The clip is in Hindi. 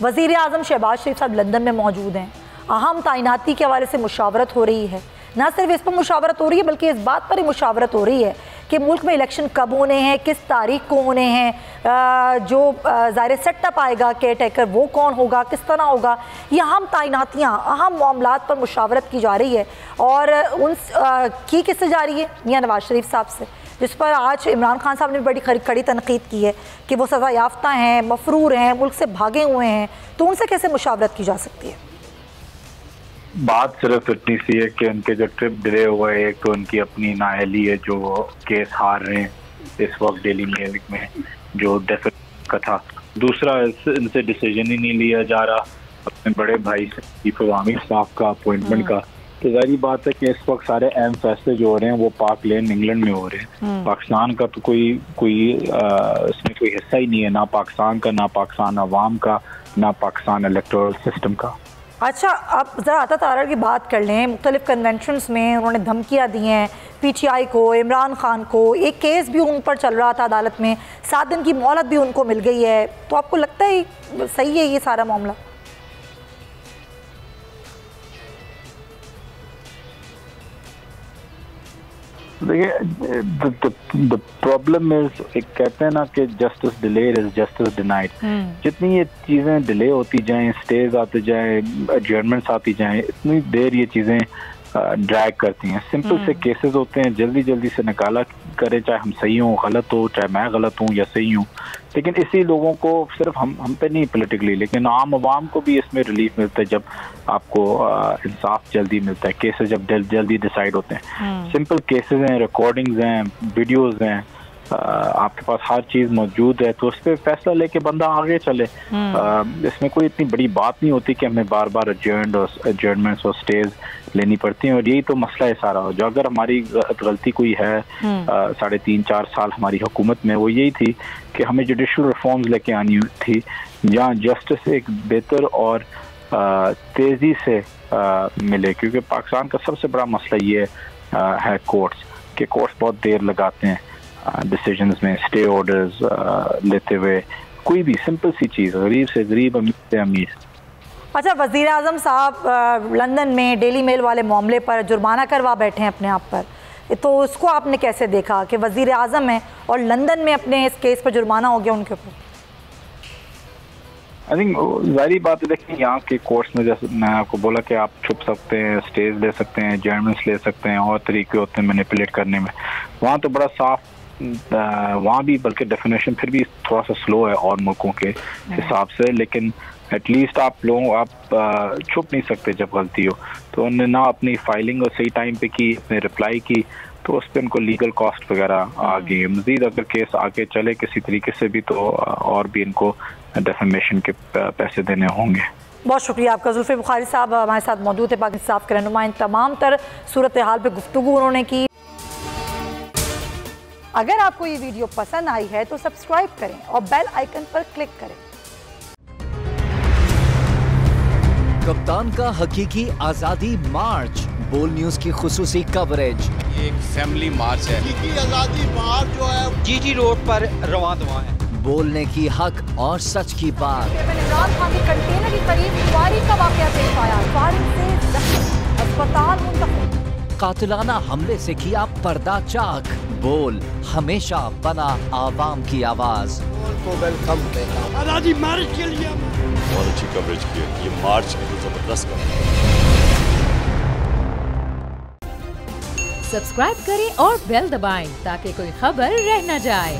वज़ीर आज़म शहबाज शरीफ साहब लंदन में मौजूद हैं, अहम तैनाती के हवाले से मुशावरत हो रही है। ना सिर्फ इस पर मुशावरत हो रही है बल्कि इस बात पर ही मुशावरत हो रही है कि मुल्क में इलेक्शन कब होने हैं, किस तारीख को होने हैं, जो ज़ाहिर सेटअप आएगा केयर टेकर वो कौन होगा, किस तरह होगा। ये अहम तैनातियाँ, अहम मामलात पर मुशावरत की जा रही है और उन की किससे जा रही है? मियाँ नवाज शरीफ साहब से, जिस पर आज इमरान खान साहब ने बड़ी कड़ी तनकीद की है कि वो सज़ा याफ्ता हैं, मफरूर हैं, मुल्क से भागे हुए हैं, तो उनसे कैसे मुशावरत की जा सकती है? बात सिर्फ इतनी सी है कि उनके जो ट्रिप डिले हुआ है, एक तो उनकी अपनी नाअहली है जो केस हार रहे हैं इस वक्त डेली मेल में जो डेफिनेट का था, दूसरा इनसे डिसीजन ही नहीं लिया जा रहा अपने बड़े भाई से चीफ अवामी स्टाफ का अपॉइंटमेंट का। तो जाहिर बात है कि इस वक्त सारे अहम फैसले जो हो रहे हैं वो पाक लेन इंग्लैंड में हो रहे हैं। पाकिस्तान का तो कोई इसमें कोई हिस्सा ही नहीं है, ना पाकिस्तान का, ना पाकिस्तान अवाम का, ना पाकिस्तान इलेक्टोरल सिस्टम का। अच्छा, आप ज़रा आता तारा की बात कर लें। मुख्तलिफ कन्वेंशंस में उन्होंने धमकियाँ दी हैं PTI को, इमरान खान को, एक केस भी उन पर चल रहा था अदालत में, 7 दिन की मोहलत भी उनको मिल गई है। तो आपको लगता है सही है ये सारा मामला? देखिए, द प्रॉब्लम इज, एक कहते हैं ना कि justice delayed is justice denied. जितनी ये चीज़ें डिले होती जाएं, स्टेज आते जाएं, एडजर्नमेंट्स आती जाएं, इतनी देर ये चीज़ें ड्रैग करती हैं। सिंपल से केसेस होते हैं, जल्दी जल्दी से निकाला करे, चाहे हम सही हों, गलत हो, चाहे मैं गलत हूँ या सही हूँ। लेकिन इसी लोगों को, सिर्फ हम पे नहीं पोलिटिकली, लेकिन आम आवाम को भी इसमें रिलीफ मिलता है जब आपको इंसाफ जल्दी मिलता है, केसेस जब जल्दी डिसाइड होते हैं। सिंपल केसेस हैं, रिकॉर्डिंग्स हैं, वीडियोज़ हैं, आपके पास हर चीज़ मौजूद है, तो उस पर फैसला लेके बंदा आगे चले। इसमें कोई इतनी बड़ी बात नहीं होती कि हमें बार बार एडजर्नमेंट्स और स्टेज लेनी पड़ती हैं। और यही तो मसला है सारा। जो अगर हमारी गलती कोई है 3.5-4 साल हमारी हुकूमत में, वो यही थी कि हमें जुडिशल रिफॉर्म्स लेके आनी थी जहाँ जस्टिस एक बेहतर और तेज़ी से मिले, क्योंकि पाकिस्तान का सबसे बड़ा मसला ये है कोर्ट्स, कि कोर्ट्स बहुत देर लगाते हैं डिसीजंस में, स्टे ऑर्डर्स लेते हुए। कोई भी सिंपल सी चीज़, गरीब से गरीब, अमीर से अमीर। अच्छा, वज़ीर आज़म साहब लंदन में डेली मेल वाले मामले पर जुर्माना करवा बैठे हैं अपने आप पर, तो उसको आपने कैसे देखा कि वज़ीर आज़म हैं और लंदन में अपने इस केस पर जुर्माना हो गया उनके ऊपर? आई थिंक जाहिर बात है, देखिए यहाँ के कोर्ट्स में जैसे मैं आपको बोला कि आप छुप सकते हैं, स्टेज ले सकते हैं, जर्नल्स ले सकते हैं, और तरीके होते हैं मैनिपुलेट करने में। वहाँ तो बड़ा साफ, वहाँ भी बल्कि डेफिनेशन फिर भी थोड़ा सा स्लो है और मुल्कों के हिसाब से, लेकिन एटलीस्ट आप छुप नहीं सकते जब गलती हो। तो उन्होंने ना अपनी फाइलिंग और सही टाइम पे की, अपने रिप्लाई की, तो उस पर उनको लीगल कॉस्ट वगैरह आ गई। मज़ीद अगर केस आगे चले किसी तरीके से भी, तो और भी इनको डेफेमेशन के पैसे देने होंगे। बहुत शुक्रिया आपका। जुल्फ़िकार बुखारी साहब हमारे साथ मौजूद है, पाकिस्तान इंसाफ के रहनुमा। इन तमाम तर सूरत हाल पर गुफ्तगू उन्होंने की। अगर आपको ये वीडियो पसंद आई है तो सब्सक्राइब करें और बेल आइकन पर क्लिक करें। कप्तान का हकीकी आजादी मार्च, बोल न्यूज की खुसूसी कवरेज। ये एक फैमिली मार्च है। हकीकी आजादी मार्च जो है GG रोड पर रवां दवां है। बोलने की हक और सच की बात। इमरान खान के कंटेनर के करीब फायरिंग का वाकया पेश आया, फायरिंग से जख्मी, अस्पताल मुंतकिल। कातिलाना हमले से किया पर्दा चाक, बोल हमेशा बना आवाम की आवाज। को वेलकम देता हूं। आजादी मार्च के लिए बहुत अच्छी कवरेज की है, ये मार्च की तो जबरदस्त कवरेज। सब्सक्राइब करें और बेल दबाएं ताकि कोई खबर रह न जाए।